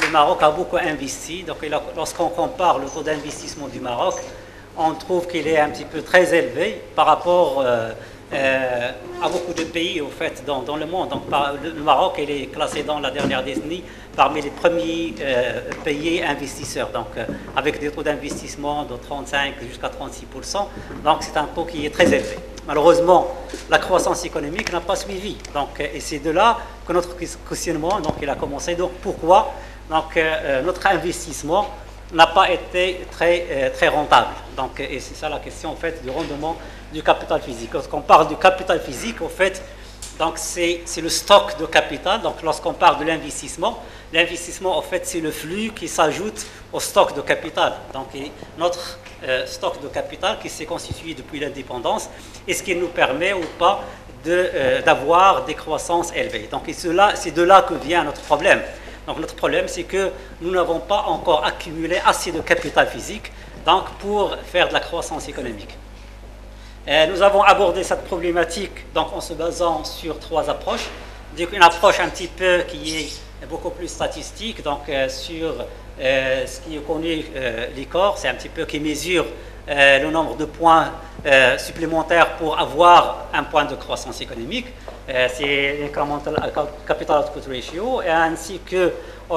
le Maroc a beaucoup investi. Donc, lorsqu'on compare le taux d'investissement du Maroc, on trouve qu'il est un petit peu très élevé par rapport à beaucoup de pays au fait, dans le monde. Donc, le Maroc il est classé dans la dernière décennie parmi les premiers pays investisseurs, donc avec des taux d'investissement de 35 jusqu'à 36%. Donc, c'est un taux qui est très élevé. Malheureusement, la croissance économique n'a pas suivi. Donc, et c'est de là que notre questionnement donc, il a commencé. Donc, pourquoi donc, notre investissement n'a pas été très rentable. Donc, et c'est ça la question en fait, du rendement du capital physique. Lorsqu'on parle du capital physique, en fait, donc c'est le stock de capital. Donc, lorsqu'on parle de l'investissement, en fait, c'est le flux qui s'ajoute au stock de capital. Donc, notre stock de capital qui s'est constitué depuis l'indépendance, est-ce qu'il nous permet ou pas d'avoir des croissances élevées. Donc, c'est de là que vient notre problème. Donc, notre problème, c'est que nous n'avons pas encore accumulé assez de capital physique donc, pour faire de la croissance économique. Nous avons abordé cette problématique donc, en se basant sur 3 approches. Une approche un petit peu qui est beaucoup plus statistique, donc sur ce qui est connu, l'ICOR, c'est un petit peu qui mesure le nombre de points supplémentaires pour avoir un point de croissance économique. C'est l'incremental capital output ratio, ainsi que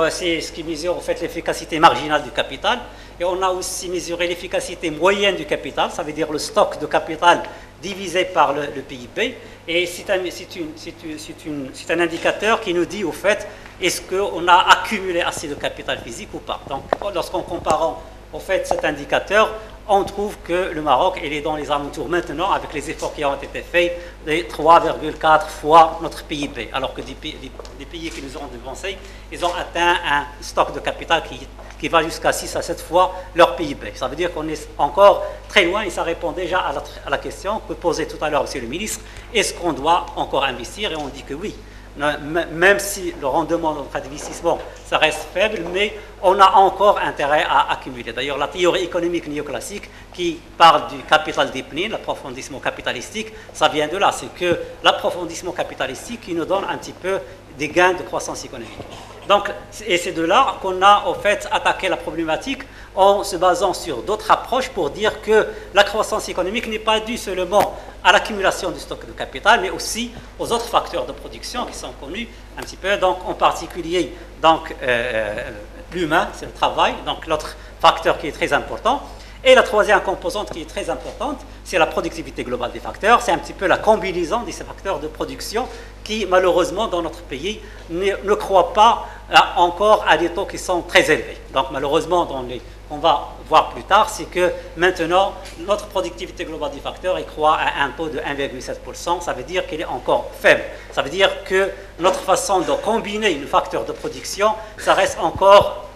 c'est ce qui mesure en fait l'efficacité marginale du capital. Et on a aussi mesuré l'efficacité moyenne du capital, ça veut dire le stock de capital divisé par le PIB. Et c'est un indicateur qui nous dit au fait est-ce qu'on a accumulé assez de capital physique ou pas. Donc lorsqu'on compare au fait cet indicateur, on trouve que le Maroc il est dans les alentours maintenant, avec les efforts qui ont été faits, de 3,4 fois notre PIB, alors que des pays qui nous ont devancés, ils ont atteint un stock de capital qui va jusqu'à 6 à 7 fois leur PIB. Ça veut dire qu'on est encore très loin, et ça répond déjà à la question que posait tout à l'heure M. le ministre, est-ce qu'on doit encore investir? Et on dit que oui. Même si le rendement de notre investissement, ça reste faible, mais on a encore intérêt à accumuler. D'ailleurs, la théorie économique néoclassique qui parle du capital deepening, l'approfondissement capitalistique, ça vient de là. C'est que l'approfondissement capitalistique qui nous donne un petit peu des gains de croissance économique. Donc, et c'est de là qu'on a en fait attaqué la problématique en se basant sur d'autres approches pour dire que la croissance économique n'est pas due seulement à l'accumulation du stock de capital, mais aussi aux autres facteurs de production qui sont connus un petit peu, donc en particulier donc, l'humain, c'est le travail, donc l'autre facteur qui est très important. Et la troisième composante qui est très importante, c'est la productivité globale des facteurs. C'est un petit peu la combinaison de ces facteurs de production qui, malheureusement, dans notre pays, ne croient pas encore à des taux qui sont très élevés. Donc, malheureusement, on va voir plus tard, c'est que maintenant, notre productivité globale des facteurs, il croît à un taux de 1,7%. Ça veut dire qu'il est encore faible. Ça veut dire que notre façon de combiner le facteur de production, ça reste encore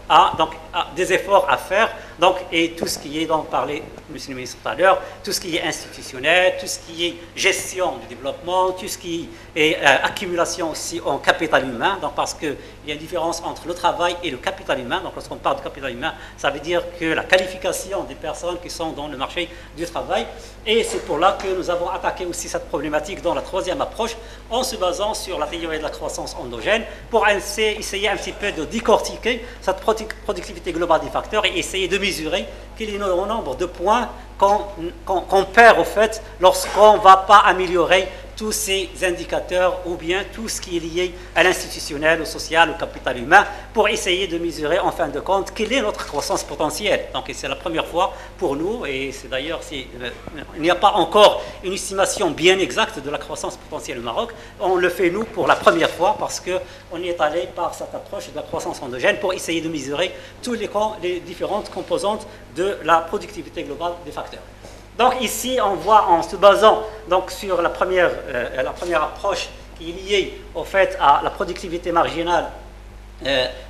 des efforts à faire. Donc, et tout ce qui est, dont parlait M. le ministre tout à l'heure, tout ce qui est institutionnel, tout ce qui est gestion du développement, tout ce qui est accumulation aussi en capital humain, donc parce qu'il y a une différence entre le travail et le capital humain. Donc, lorsqu'on parle de capital humain, ça veut dire que la qualification des personnes qui sont dans le marché du travail. Et c'est pour là que nous avons attaqué aussi cette problématique dans la troisième approche, en se basant sur la théorie de la croissance endogène, pour essayer un petit peu de décortiquer cette productivité globale des facteurs et essayer de mesurer quel est le nombre de points qu'on perd au fait lorsqu'on ne va pas améliorer tous ces indicateurs ou bien tout ce qui est lié à l'institutionnel, au social, au capital humain, pour essayer de mesurer en fin de compte quelle est notre croissance potentielle. Donc c'est la première fois pour nous, et c'est d'ailleurs, il n'y a pas encore une estimation bien exacte de la croissance potentielle au Maroc. On le fait nous pour la première fois parce qu'on y est allé par cette approche de la croissance endogène pour essayer de mesurer toutes les différentes composantes de la productivité globale des facteurs. Donc ici, on voit en se basant donc, sur la première approche qui est liée au fait à la productivité marginale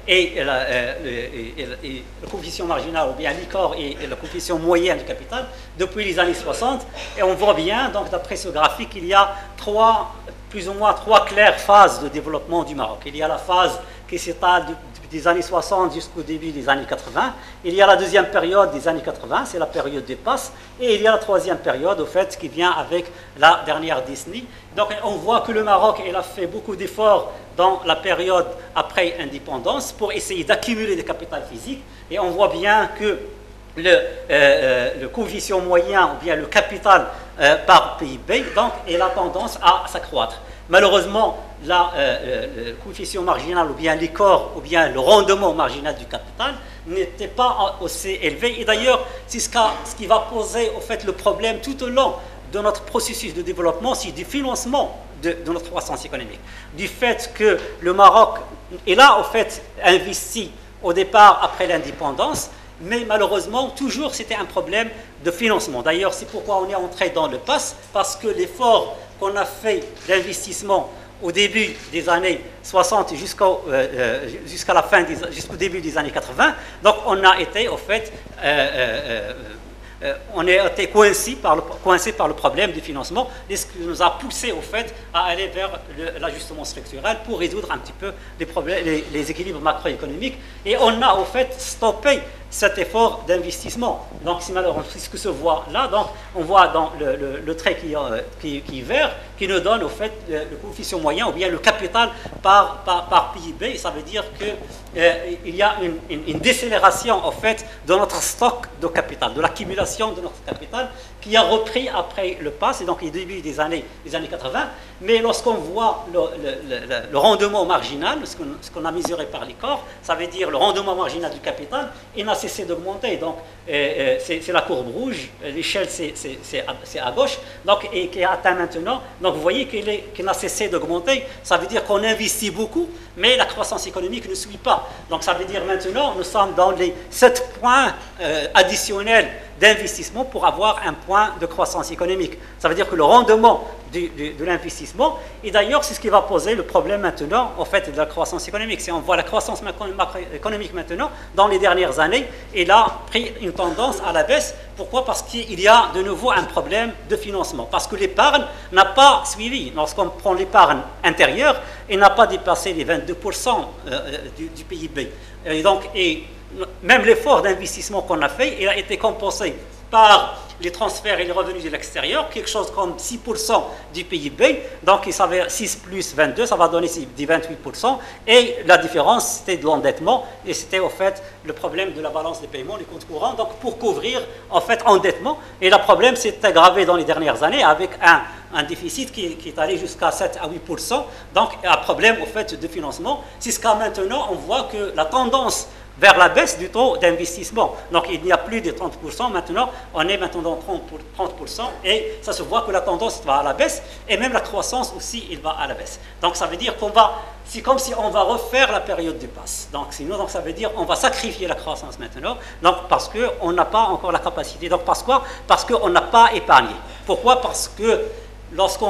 et le coefficient marginal, ou bien l'ICOR et le coefficient moyen du capital, depuis les années 60. Et on voit bien, donc d'après ce graphique, il y a plus ou moins trois claires phases de développement du Maroc. Il y a la phase qui s'étale des années 60 jusqu'au début des années 80. Il y a la deuxième période des années 80, c'est la période des passes. Et il y a la troisième période, au fait, qui vient avec la dernière décennie. Donc on voit que le Maroc il a fait beaucoup d'efforts dans la période après indépendance pour essayer d'accumuler des capital physiques. Et on voit bien que le coefficient moyen ou bien le capital par PIB, donc, il a tendance à s'accroître. Malheureusement, le coefficient marginal ou bien l'écart ou bien le rendement marginal du capital n'était pas aussi élevé. Et d'ailleurs, c'est ce qui va poser au fait le problème tout au long de notre processus de développement, c'est du financement de notre croissance économique. Du fait que le Maroc est là, au fait, investi au départ après l'indépendance, mais malheureusement, toujours c'était un problème de financement. D'ailleurs, c'est pourquoi on est entré dans le PAS, parce que l'effort qu'on a fait d'investissement au début des années 60 jusqu'au début des années 80, donc on a été, au fait, on a été coincé par le problème du financement, et ce qui nous a poussé au fait à aller vers l'ajustement structurel pour résoudre un petit peu les problèmes, les équilibres macroéconomiques, et on a au fait stoppé cet effort d'investissement. Donc c'est malheureusement ce que se voit là. Donc on voit dans le trait qui est vert, qui nous donne au fait le coefficient moyen ou bien le capital par PIB. Et ça veut dire qu'il y a une décélération au fait de notre stock de capital, de l'accumulation de notre capital qui a repris après le PAS, et donc au début des années 80. Mais lorsqu'on voit le rendement marginal, ce qu'on a mesuré par l'écart, ça veut dire le rendement marginal du capital, il n'a cessé d'augmenter. Donc c'est la courbe rouge, l'échelle c'est à gauche, donc, et qui est atteint maintenant. Donc vous voyez qu'il n'a cessé d'augmenter. Ça veut dire qu'on investit beaucoup, mais la croissance économique ne suit pas. Donc ça veut dire maintenant nous sommes dans les 7 points additionnels d'investissement pour avoir un point de croissance économique. Ça veut dire que le rendement de l'investissement, et d'ailleurs c'est ce qui va poser le problème maintenant en fait de la croissance économique. Si on voit la croissance macroéconomique maintenant, dans les dernières années, elle a pris une tendance à la baisse. Pourquoi? Parce qu'il y a de nouveau un problème de financement. Parce que l'épargne n'a pas suivi. Lorsqu'on prend l'épargne intérieure, elle n'a pas dépassé les 22% du PIB. Et donc, même l'effort d'investissement qu'on a fait, il a été compensé par les transferts et les revenus de l'extérieur, quelque chose comme 6% du PIB. Donc, il s'avère 6 plus 22, ça va donner des 28%. Et la différence, c'était de l'endettement. Et c'était, au fait, le problème de la balance des paiements, les comptes courants. Donc, pour couvrir, en fait, endettement. Et le problème s'est aggravé dans les dernières années avec un déficit qui est allé jusqu'à 7 à 8%. Donc, un problème, au fait, de financement. Jusqu'à maintenant, on voit que la tendance vers la baisse du taux d'investissement. Donc, il n'y a plus de 30%. Maintenant, on est maintenant dans 30%. Et ça se voit que la tendance va à la baisse. Et même la croissance aussi, il va à la baisse. Donc, ça veut dire c'est comme si on va refaire la période du PAS. Donc, sinon, ça veut dire qu'on va sacrifier la croissance maintenant. Donc, parce qu'on n'a pas encore la capacité. Donc, parce quoi? Parce qu'on n'a pas épargné. Pourquoi? Parce que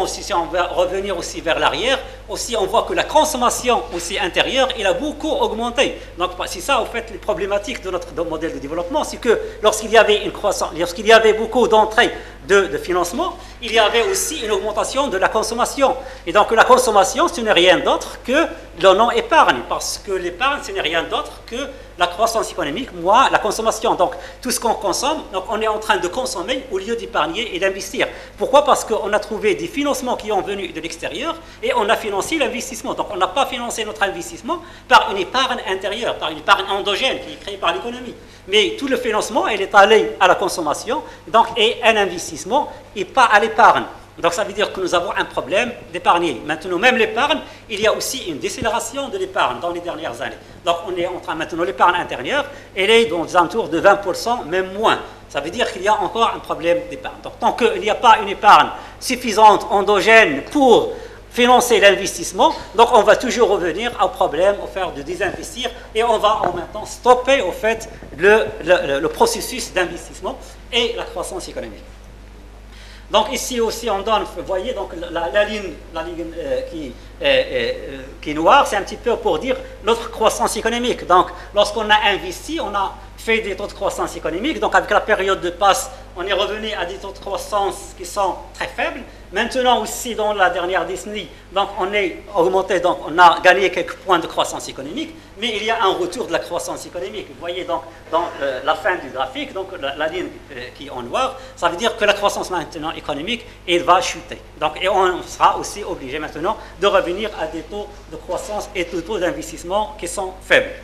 si on va revenir aussi vers l'arrière, aussi on voit que la consommation aussi intérieure, elle a beaucoup augmenté. Donc c'est ça en fait les problématiques de notre modèle de développement, c'est que lorsqu'il y avait une croissance, lorsqu'il y avait beaucoup d'entrées de financement, il y avait aussi une augmentation de la consommation. Et donc la consommation, ce n'est rien d'autre que le non-épargne, parce que l'épargne, ce n'est rien d'autre que la croissance économique, la consommation. Donc tout ce qu'on consomme, donc on est en train de consommer au lieu d'épargner et d'investir. Pourquoi? Parce qu'on a trouvé des financements qui ont venu de l'extérieur et on a financé l'investissement. Donc on n'a pas financé notre investissement par une épargne intérieure, par une épargne endogène qui est créée par l'économie. Mais tout le financement, il est allé à la consommation, donc, et un investissement, et pas à l'épargne. Donc ça veut dire que nous avons un problème d'épargner. Maintenant, même l'épargne, il y a aussi une décélération de l'épargne dans les dernières années. Donc on est en train maintenant, l'épargne intérieure, elle est dans des alentours de 20%, même moins. Ça veut dire qu'il y a encore un problème d'épargne. Donc tant qu'il n'y a pas une épargne suffisante, endogène, pour financer l'investissement, donc on va toujours revenir au problème, au fait de désinvestir, et on va en même temps stopper au fait le processus d'investissement et la croissance économique. Donc ici aussi on donne, vous voyez, donc la ligne qui est noire, c'est un petit peu pour dire notre croissance économique. Donc lorsqu'on a investi, on a fait des taux de croissance économique. Donc avec la période de passe, on est revenu à des taux de croissance qui sont très faibles. Maintenant aussi, dans la dernière décennie, donc on est augmenté, donc on a gagné quelques points de croissance économique, mais il y a un retour de la croissance économique. Vous voyez donc dans la fin du graphique, donc la ligne qui est en noir, ça veut dire que la croissance maintenant économique, elle va chuter. Donc, et on sera aussi obligé maintenant de revenir à des taux de croissance et des taux d'investissement qui sont faibles.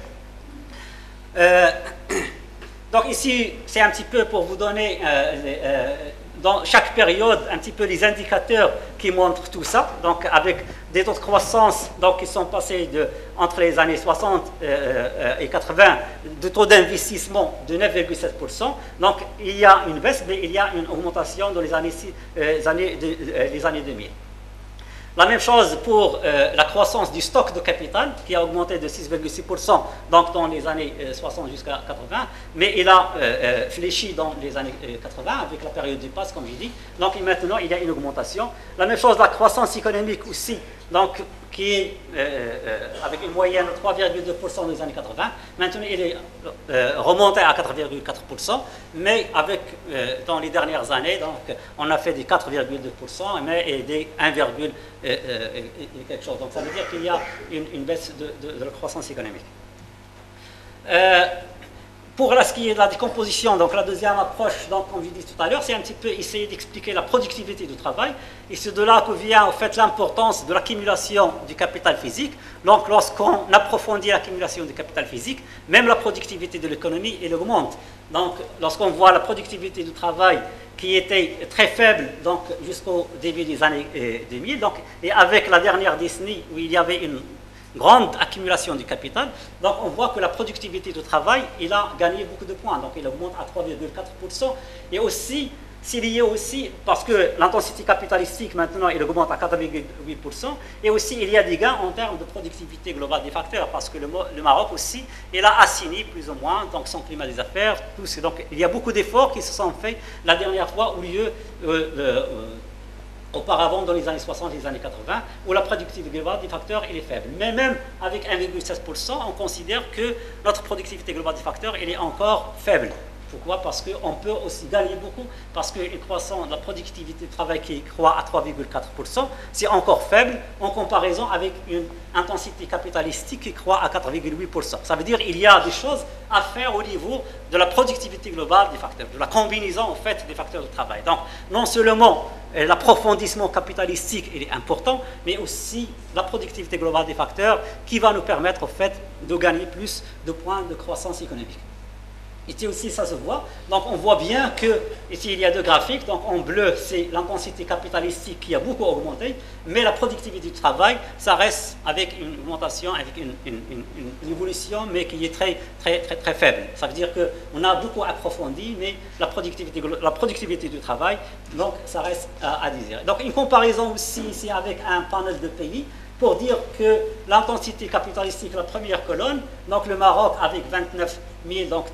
Donc ici, c'est un petit peu pour vous donner dans chaque période un petit peu les indicateurs qui montrent tout ça. Donc avec des taux de croissance donc, qui sont passés entre les années 60 et 80, de taux d'investissement de 9,7%. Donc il y a une baisse, mais il y a une augmentation dans les années 2000. La même chose pour la croissance du stock de capital qui a augmenté de 6,6% donc dans les années 60 jusqu'à 80, mais il a fléchi dans les années 80 avec la période du pass, comme j'ai dit. Donc maintenant, il y a une augmentation. La même chose, la croissance économique aussi, donc, qui est avec une moyenne de 3,2% dans les années 80. Maintenant, il est remonté à 4,4%, mais avec, dans les dernières années, donc, on a fait des 4,2% et des 1, quelque chose. Donc ça veut dire qu'il y a une baisse de la croissance économique. Pour ce qui est de la décomposition, donc la deuxième approche, donc, comme je dis tout à l'heure, c'est un petit peu essayer d'expliquer la productivité du travail. Et c'est de là que vient en fait l'importance de l'accumulation du capital physique. Donc lorsqu'on approfondit l'accumulation du capital physique, même la productivité de l'économie, elle augmente. Donc lorsqu'on voit la productivité du travail qui était très faible donc, jusqu'au début des années 2000, donc, et avec la dernière décennie où il y avait une grande accumulation du capital, donc on voit que la productivité du travail, il a gagné beaucoup de points, donc il augmente à 3,4%, et aussi, c'est lié aussi, parce que l'intensité capitalistique maintenant, il augmente à 4,8%, et aussi il y a des gains en termes de productivité globale des facteurs, parce que le Maroc aussi, il a assigné plus ou moins donc son climat des affaires, tout ça. Donc il y a beaucoup d'efforts qui se sont faits la dernière fois au lieu auparavant dans les années 60 et les années 80, où la productivité globale des facteurs elle est faible. Mais même avec 1,16%, on considère que notre productivité globale des facteurs elle est encore faible. Pourquoi? Parce qu'on peut aussi gagner beaucoup, parce que la productivité du travail qui croît à 3,4%, c'est encore faible en comparaison avec une intensité capitalistique qui croît à 4,8%. Ça veut dire qu'il y a des choses à faire au niveau de la productivité globale des facteurs, de la combinaison en fait des facteurs de travail. Donc non seulement l'approfondissement capitalistique il est important, mais aussi la productivité globale des facteurs qui va nous permettre en fait de gagner plus de points de croissance économique. Ici aussi, ça se voit. Donc, on voit bien que, ici, il y a deux graphiques. Donc, en bleu, c'est l'intensité capitalistique qui a beaucoup augmenté, mais la productivité du travail, ça reste avec une augmentation, avec une évolution, mais qui est très, très, très, très faible. Ça veut dire qu'on a beaucoup approfondi, mais la productivité du travail, donc, ça reste à désirer. Donc, une comparaison aussi ici avec un panel de pays, pour dire que l'intensité capitalistique, la première colonne, donc le Maroc avec 29 000, donc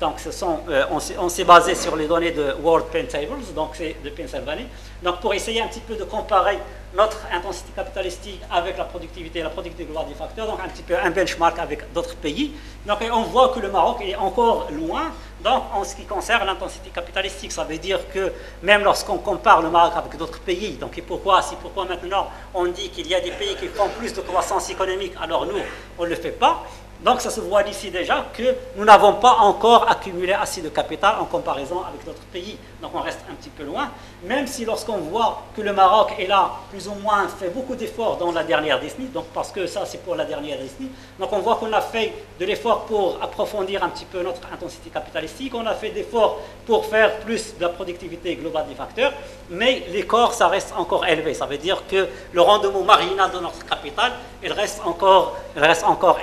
on s'est basé sur les données de World Pen Tables, donc c'est de Pennsylvanie. Donc pour essayer un petit peu de comparer notre intensité capitalistique avec la productivité globale des facteurs, donc un petit peu un benchmark avec d'autres pays. Donc on voit que le Maroc est encore loin. Donc, en ce qui concerne l'intensité capitalistique, ça veut dire que même lorsqu'on compare le Maroc avec d'autres pays, donc c'est pourquoi maintenant on dit qu'il y a des pays qui font plus de croissance économique, alors nous, on ne le fait pas. Donc, ça se voit d'ici déjà que nous n'avons pas encore accumulé assez de capital en comparaison avec d'autres pays. Donc, on reste un petit peu loin, même si lorsqu'on voit que le Maroc est là, plus ou moins, fait beaucoup d'efforts dans la dernière décennie, donc parce que ça, c'est pour la dernière décennie. Donc, on voit qu'on a fait de l'effort pour approfondir un petit peu notre intensité capitalistique, on a fait d'efforts pour faire plus de la productivité globale des facteurs, mais l'écart, ça reste encore élevé. Ça veut dire que le rendement marginal de notre capital, il reste encore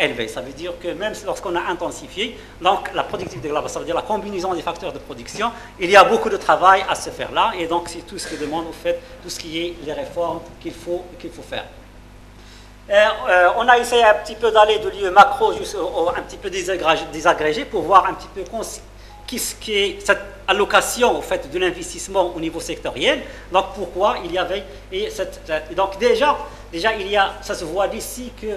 élevé. Ça veut dire que même lorsqu'on a intensifié, donc la productivité globale, ça veut dire la combinaison des facteurs de production, il y a beaucoup de travail à se faire là, et donc c'est tout ce qui demande, au fait, tout ce qui est les réformes qu'il faut faire. On a essayé un petit peu d'aller de lieu macro un petit peu désagrégé pour voir un petit peu qu'est-ce qui est cette allocation au fait, de l'investissement au niveau sectoriel. Donc pourquoi il y avait... donc déjà il y a, ça se voit d'ici que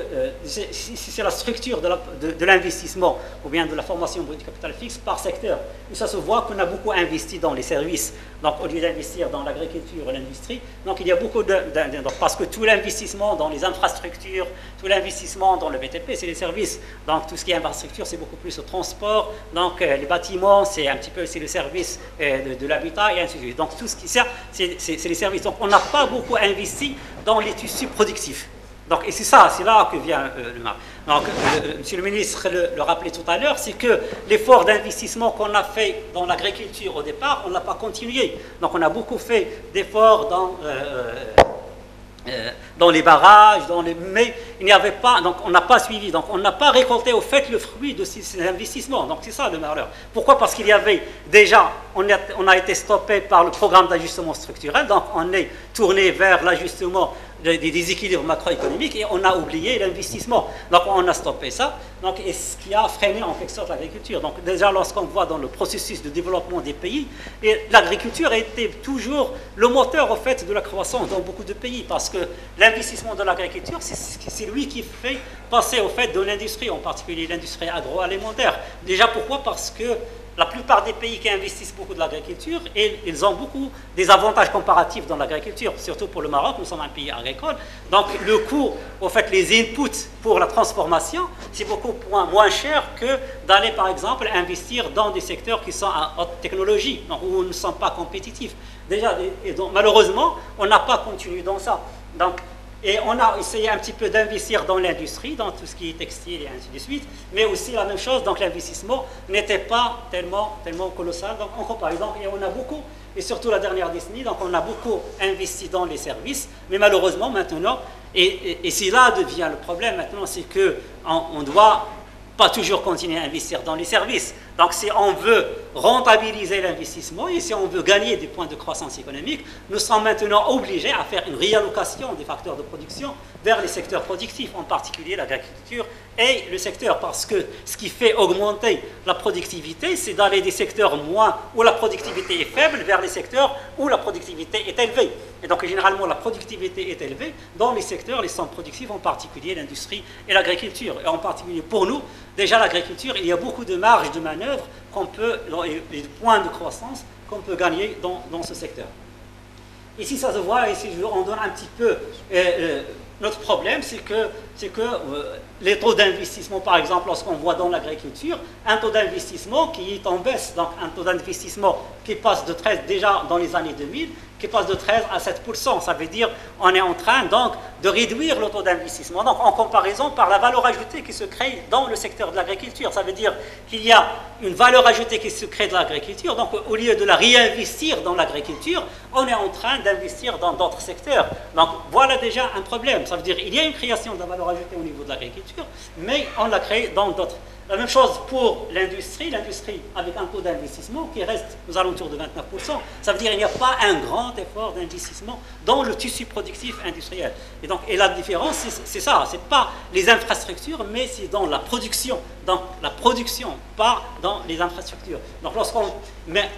c'est la structure de l'investissement ou bien de la formation du capital fixe par secteur. Et ça se voit qu'on a beaucoup investi dans les services, donc au lieu d'investir dans l'agriculture et l'industrie. Donc il y a beaucoup parce que tout l'investissement dans les infrastructures, tout l'investissement dans le BTP, c'est les services. Donc tout ce qui est infrastructure, c'est beaucoup plus au transport. Donc les bâtiments, c'est un petit peu le service de l'habitat et ainsi de suite. Donc tout ce qui sert, c'est les services. Donc on n'a pas beaucoup investi dans les tissus productifs. Donc, et c'est là que vient le mal. Donc, Monsieur le ministre le rappelait tout à l'heure, c'est que l'effort d'investissement qu'on a fait dans l'agriculture au départ, on n'a pas continué. Donc, on a beaucoup fait d'efforts dans les barrages, mais il n'y avait pas, donc on n'a pas suivi, donc on n'a pas récolté au fait le fruit de ces investissements. Donc c'est ça le malheur. Pourquoi? Parce qu'il y avait déjà, on a été stoppé par le programme d'ajustement structurel, donc on est tourné vers l'ajustement des déséquilibres macroéconomiques et on a oublié l'investissement. Donc on a stoppé ça, donc, et ce qui a freiné en quelque sorte l'agriculture. Donc déjà lorsqu'on voit dans le processus de développement des pays, l'agriculture était toujours le moteur au fait de la croissance dans beaucoup de pays, parce que l'investissement de l'agriculture, c'est lui qui fait passer au fait de l'industrie, en particulier l'industrie agroalimentaire. Déjà pourquoi? Parce que la plupart des pays qui investissent beaucoup de l'agriculture, ils ont beaucoup des avantages comparatifs dans l'agriculture, surtout pour le Maroc, nous sommes un pays agricole. Donc le coût, au fait, les inputs pour la transformation, c'est beaucoup moins cher que d'aller, par exemple, investir dans des secteurs qui sont à haute technologie, donc où nous ne sommes pas compétitifs. Déjà, et donc, malheureusement, on n'a pas continué dans ça. Donc, et on a essayé un petit peu d'investir dans l'industrie, dans tout ce qui est textile et ainsi de suite, mais aussi la même chose, donc l'investissement n'était pas tellement colossal. Donc on compare, donc, et on a beaucoup, et surtout la dernière décennie, donc on a beaucoup investi dans les services, mais malheureusement maintenant, et c'est là devient le problème maintenant, c'est qu'on doit pas toujours continuer à investir dans les services. Donc si on veut rentabiliser l'investissement et si on veut gagner des points de croissance économique, nous sommes maintenant obligés à faire une réallocation des facteurs de production vers les secteurs productifs, en particulier l'agriculture et le secteur, parce que ce qui fait augmenter la productivité, c'est d'aller des secteurs où la productivité est faible vers les secteurs où la productivité est élevée. Et donc généralement la productivité est élevée dans les secteurs, les centres productifs, en particulier l'industrie et l'agriculture. Et en particulier pour nous, déjà l'agriculture, il y a beaucoup de marge de manœuvre qu'on peut, et de points de croissance qu'on peut gagner dans ce secteur. Ici, ça se voit, ici, on donne un petit peu notre problème, c'est que les taux d'investissement, par exemple, lorsqu'on voit dans l'agriculture, un taux d'investissement qui est en baisse, donc un taux d'investissement qui passe de 13, déjà dans les années 2000, qui passe de 13 à 7%. Ça veut dire qu'on est en train donc de réduire le taux d'investissement. Donc en comparaison par la valeur ajoutée qui se crée dans le secteur de l'agriculture. Ça veut dire qu'il y a une valeur ajoutée qui se crée dans l'agriculture. Donc au lieu de la réinvestir dans l'agriculture, on est en train d'investir dans d'autres secteurs. Donc voilà déjà un problème. Ça veut dire qu'il y a une création de la valeur ajoutée au niveau de l'agriculture, mais on la crée dans d'autres. La même chose pour l'industrie avec un taux d'investissement qui reste aux alentours de 29%. Ça veut dire qu'il n'y a pas un grand effort d'investissement dans le tissu productif industriel. Et la différence, c'est ça, c'est pas les infrastructures, mais c'est dans la production. Donc la production, pas dans les infrastructures. Donc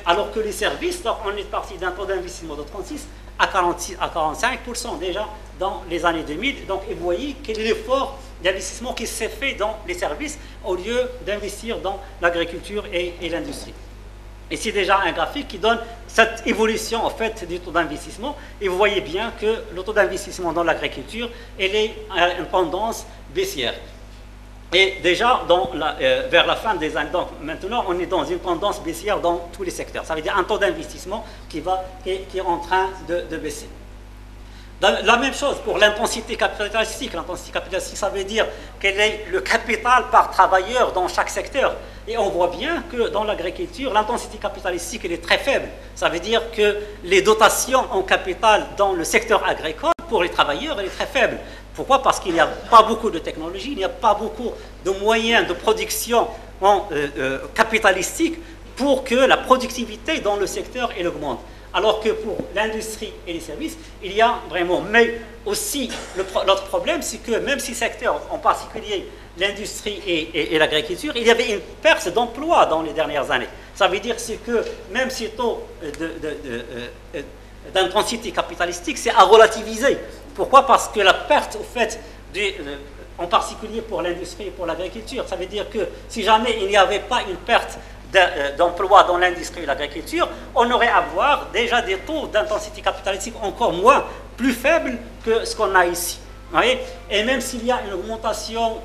alors que les services, donc on est parti d'un taux d'investissement de 36 à 45% déjà dans les années 2000. Donc vous voyez quel est l'effort d'investissement qui s'est fait dans les services au lieu d'investir dans l'agriculture et l'industrie. Et c'est déjà un graphique qui donne cette évolution en fait du taux d'investissement. Et vous voyez bien que le taux d'investissement dans l'agriculture, elle est à une tendance baissière. Et déjà, vers la fin des années, donc maintenant, on est dans une tendance baissière dans tous les secteurs. Ça veut dire un taux d'investissement qui est en train de baisser. La même chose pour l'intensité capitalistique. L'intensité capitalistique, ça veut dire quel est le capital par travailleur dans chaque secteur. Et on voit bien que dans l'agriculture, l'intensité capitalistique, elle est très faible. Ça veut dire que les dotations en capital dans le secteur agricole, pour les travailleurs, elle est très faible. Pourquoi? Parce qu'il n'y a pas beaucoup de technologie, il n'y a pas beaucoup de moyens de production capitalistique pour que la productivité dans le secteur elle augmente. alors que pour l'industrie et les services, il y a vraiment. Mais aussi, l'autre problème, c'est que même si secteurs, en particulier l'industrie et l'agriculture, il y avait une perte d'emploi dans les dernières années. Ça veut dire que même si le taux d'intensité capitalistique, c'est à relativiser. Pourquoi? Parce que la perte, au fait, en particulier pour l'industrie et pour l'agriculture, ça veut dire que si jamais il n'y avait pas une perte d'emploi dans l'industrie et l'agriculture, on aurait à voir déjà des taux d'intensité capitalistique encore plus faibles que ce qu'on a ici. Oui. Et même s'il y a une augmentation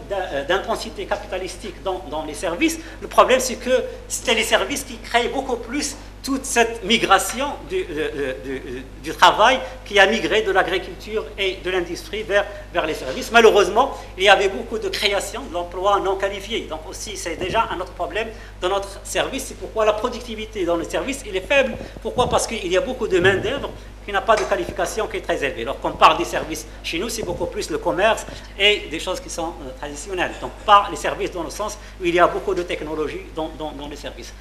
d'intensité capitalistique dans les services, le problème c'est que c'était les services qui créent beaucoup plus toute cette migration du travail qui a migré de l'agriculture et de l'industrie vers les services. Malheureusement, il y avait beaucoup de création d'emplois non qualifiés. Donc aussi, c'est déjà un autre problème dans notre service. C'est pourquoi la productivité dans le service, il est faible. Pourquoi? Parce qu'il y a beaucoup de main-d'œuvre qui n'a pas de qualification qui est très élevée. Alors, quand on parle des services chez nous, c'est beaucoup plus le commerce et des choses qui sont traditionnelles. Donc, pas les services dans le sens où il y a beaucoup de technologies dans les services.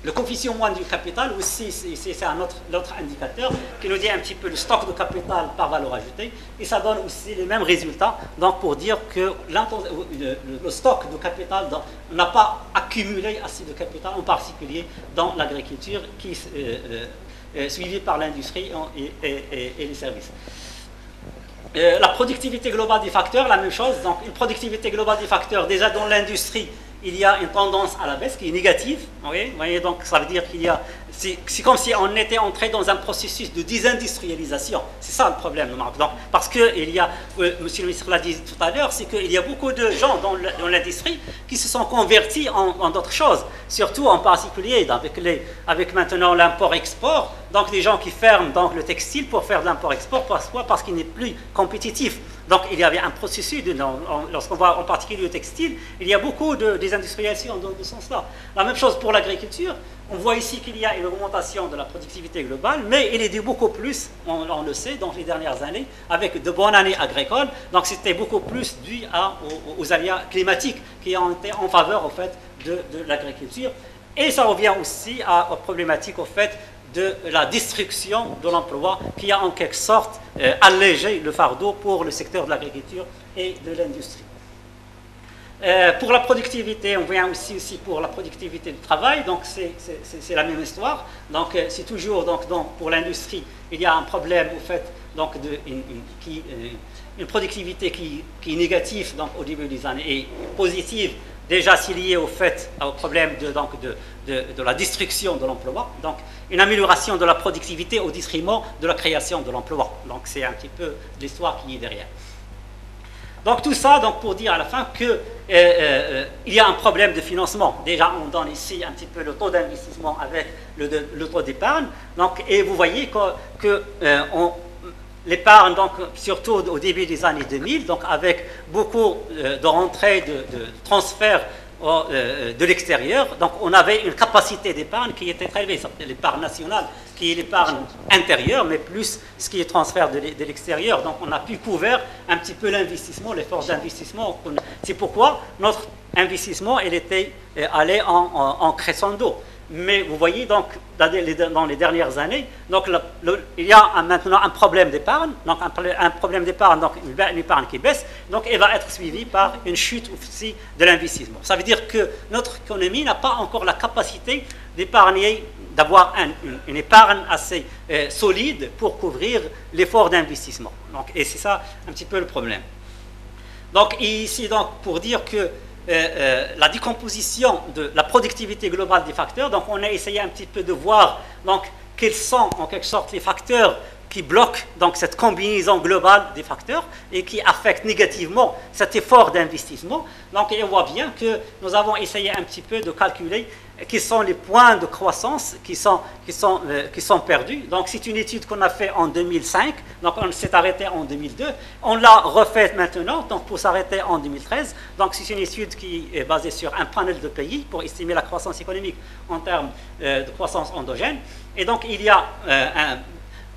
Le coefficient moyen du capital aussi, c'est un autre indicateur qui nous dit un petit peu le stock de capital par valeur ajoutée, et ça donne aussi les mêmes résultats. Donc, pour dire que le stock de capital, on n'a pas accumulé assez de capital, en particulier dans l'agriculture, qui suivi par l'industrie et les services. La productivité globale des facteurs, la même chose. Donc, une productivité globale des facteurs, déjà dans l'industrie, il y a une tendance à la baisse qui est négative. Oui, vous voyez, donc ça veut dire qu'il y a. C'est comme si on était entré dans un processus de désindustrialisation. C'est ça le problème. Donc, parce que il y a, monsieur le ministre l'a dit tout à l'heure, c'est qu'il y a beaucoup de gens dans l'industrie qui se sont convertis en d'autres choses, surtout en particulier avec maintenant l'import-export. Donc, des gens qui ferment donc, le textile pour faire de l'import-export, pourquoi? Parce qu'il n'est plus compétitif. Donc, il y avait un processus, lorsqu'on voit en particulier le textile, il y a beaucoup de désindustrialisation dans ce sens-là. La même chose pour l'agriculture. On voit ici qu'il y a une augmentation de la productivité globale, mais il est dû beaucoup plus, on le sait, dans les dernières années, avec de bonnes années agricoles. Donc, c'était beaucoup plus dû aux aléas climatiques qui ont été en faveur, au fait, de l'agriculture. Et ça revient aussi aux problématiques, au fait, de la destruction de l'emploi qui a en quelque sorte allégé le fardeau pour le secteur de l'agriculture et de l'industrie. Pour la productivité, on vient aussi pour la productivité du travail, donc c'est la même histoire. Donc c'est toujours pour l'industrie, il y a un problème au fait donc une productivité qui est négative donc, au début des années et positive. Déjà, c'est lié au problème de la destruction de l'emploi. Donc, une amélioration de la productivité au détriment de la création de l'emploi. Donc, c'est un petit peu l'histoire qui est derrière. Donc, tout ça pour dire à la fin qu'il y a un problème de financement. Déjà, on donne ici un petit peu le taux d'investissement avec le taux d'épargne. Et vous voyez que l'épargne, surtout au début des années 2000, avec beaucoup de rentrées, de transferts de l'extérieur, donc on avait une capacité d'épargne qui était très élevée. L'épargne nationale, qui est l'épargne intérieure, mais plus ce qui est transfert de l'extérieur. Donc on a pu couvrir un petit peu l'investissement, l'effort d'investissement. C'est pourquoi notre investissement, il était allé en crescendo. Mais vous voyez, dans les dernières années, il y a maintenant un problème d'épargne, un problème d'épargne, une épargne qui baisse, donc elle va être suivie par une chute aussi de l'investissement. Ça veut dire que notre économie n'a pas encore la capacité d'épargner, d'avoir une épargne assez solide pour couvrir l'effort d'investissement. Et c'est ça un petit peu le problème. Donc ici, pour dire que la décomposition de la productivité globale des facteurs. Donc, on a essayé un petit peu de voir quels sont en quelque sorte les facteurs qui bloquent cette combinaison globale des facteurs et qui affectent négativement cet effort d'investissement. Donc, et on voit bien que nous avons essayé un petit peu de calculer quels sont les points de croissance qui sont perdus. Donc, c'est une étude qu'on a faite en 2005. Donc, on s'est arrêté en 2002. On l'a refaite maintenant, pour s'arrêter en 2013. Donc, c'est une étude qui est basée sur un panel de pays pour estimer la croissance économique en termes de croissance endogène. Et donc, il y a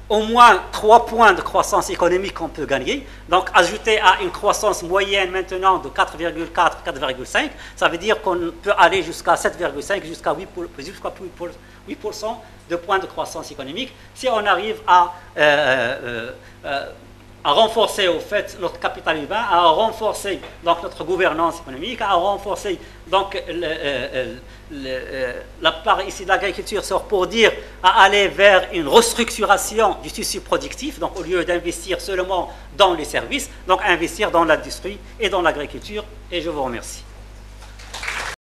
au moins 3 points de croissance économique qu'on peut gagner. Donc, ajouter à une croissance moyenne maintenant de 4,4, 4,5, ça veut dire qu'on peut aller jusqu'à 7,5, jusqu'à 8% de points de croissance économique. Si on arrive à renforcer au fait notre capital humain, à renforcer donc notre gouvernance économique, à renforcer donc la part ici de l'agriculture sort pour dire à aller vers une restructuration du tissu productif, donc au lieu d'investir seulement dans les services, donc investir dans l'industrie et dans l'agriculture. Et je vous remercie.